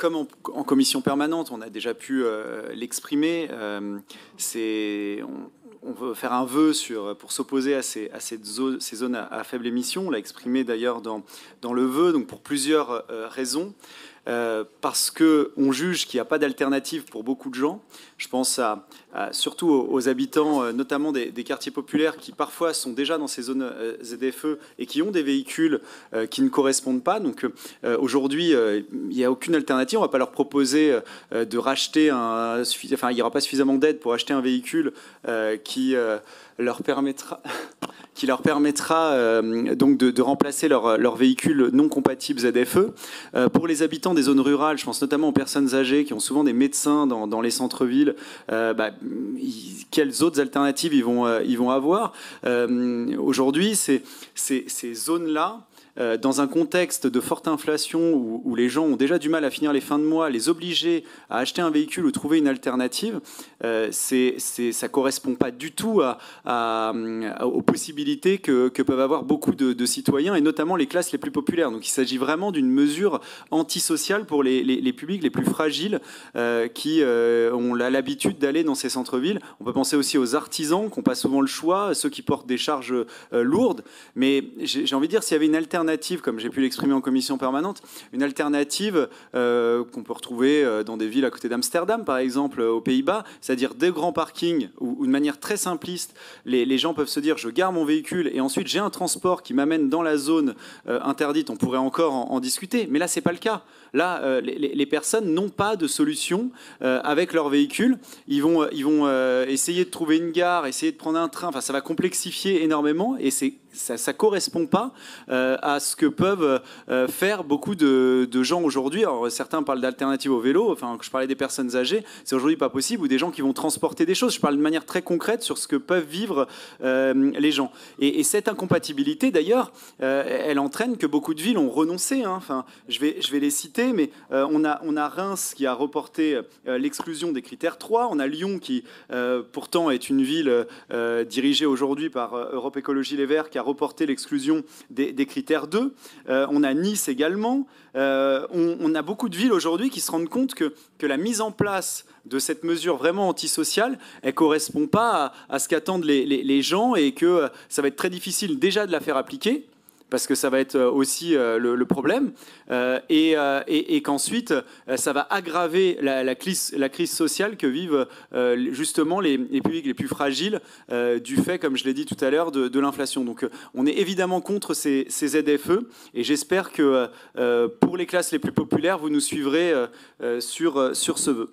comme en commission permanente, on a déjà pu l'exprimer, on veut faire un vœu pour s'opposer à ces zones à faible émission. On l'a exprimé d'ailleurs dans le vœu, donc pour plusieurs raisons. Parce qu'on juge qu'il n'y a pas d'alternative pour beaucoup de gens. Je pense surtout aux habitants, notamment des quartiers populaires, qui parfois sont déjà dans ces zones ZFE et qui ont des véhicules qui ne correspondent pas. Donc aujourd'hui, il n'y a aucune alternative. On ne va pas leur proposer de racheter enfin, il n'y aura pas suffisamment d'aide pour acheter un véhicule qui leur permettra donc de remplacer leur véhicule non compatible ZFE. Pour les habitants des zones rurales, je pense notamment aux personnes âgées qui ont souvent des médecins dans les centres-villes, quelles autres alternatives ils vont avoir? Aujourd'hui, ces zones-là, dans un contexte de forte inflation où les gens ont déjà du mal à finir les fins de mois, les obliger à acheter un véhicule ou trouver une alternative, ça ne correspond pas du tout aux possibilités que peuvent avoir beaucoup de citoyens, et notamment les classes les plus populaires. Donc il s'agit vraiment d'une mesure antisociale pour les publics les plus fragiles qui ont l'habitude d'aller dans ces centres-villes. On peut penser aussi aux artisans qui n'ont pas souvent le choix, ceux qui portent des charges lourdes. Mais j'ai envie de dire, s'il y avait une alternative, comme j'ai pu l'exprimer en commission permanente, une alternative qu'on peut retrouver dans des villes à côté d'Amsterdam, par exemple, aux Pays-Bas, c'est-à-dire des grands parkings où de manière très simpliste, les gens peuvent se dire je gare mon véhicule et ensuite j'ai un transport qui m'amène dans la zone interdite. On pourrait encore en discuter, mais là, c'est pas le cas. Là, les personnes n'ont pas de solution avec leur véhicule. Ils vont essayer de trouver une gare, essayer de prendre un train. Enfin, ça va complexifier énormément et ça ne correspond pas à ce que peuvent faire beaucoup de gens aujourd'hui. Alors, certains parlent d'alternatives au vélo. Enfin, je parlais des personnes âgées. C'est aujourd'hui pas possible, ou des gens qui vont transporter des choses. Je parle de manière très concrète sur ce que peuvent vivre les gens. Et cette incompatibilité, d'ailleurs, elle entraîne que beaucoup de villes ont renoncé. Hein. Enfin, je vais les citer, mais on a Reims qui a reporté l'exclusion des critères 3. On a Lyon qui, pourtant, est une ville dirigée aujourd'hui par Europe Écologie Les Verts, qui a reporté l'exclusion des critères 2. On a Nice également. On a beaucoup de villes aujourd'hui qui se rendent compte que la mise en place de cette mesure vraiment antisociale, elle ne correspond pas à ce qu'attendent les gens, et que ça va être très difficile déjà de la faire appliquer, parce que ça va être aussi le problème, et qu'ensuite, ça va aggraver la crise sociale que vivent justement les publics les plus fragiles du fait, comme je l'ai dit tout à l'heure, de l'inflation. Donc on est évidemment contre ces ZFE, et j'espère que pour les classes les plus populaires, vous nous suivrez sur ce vœu.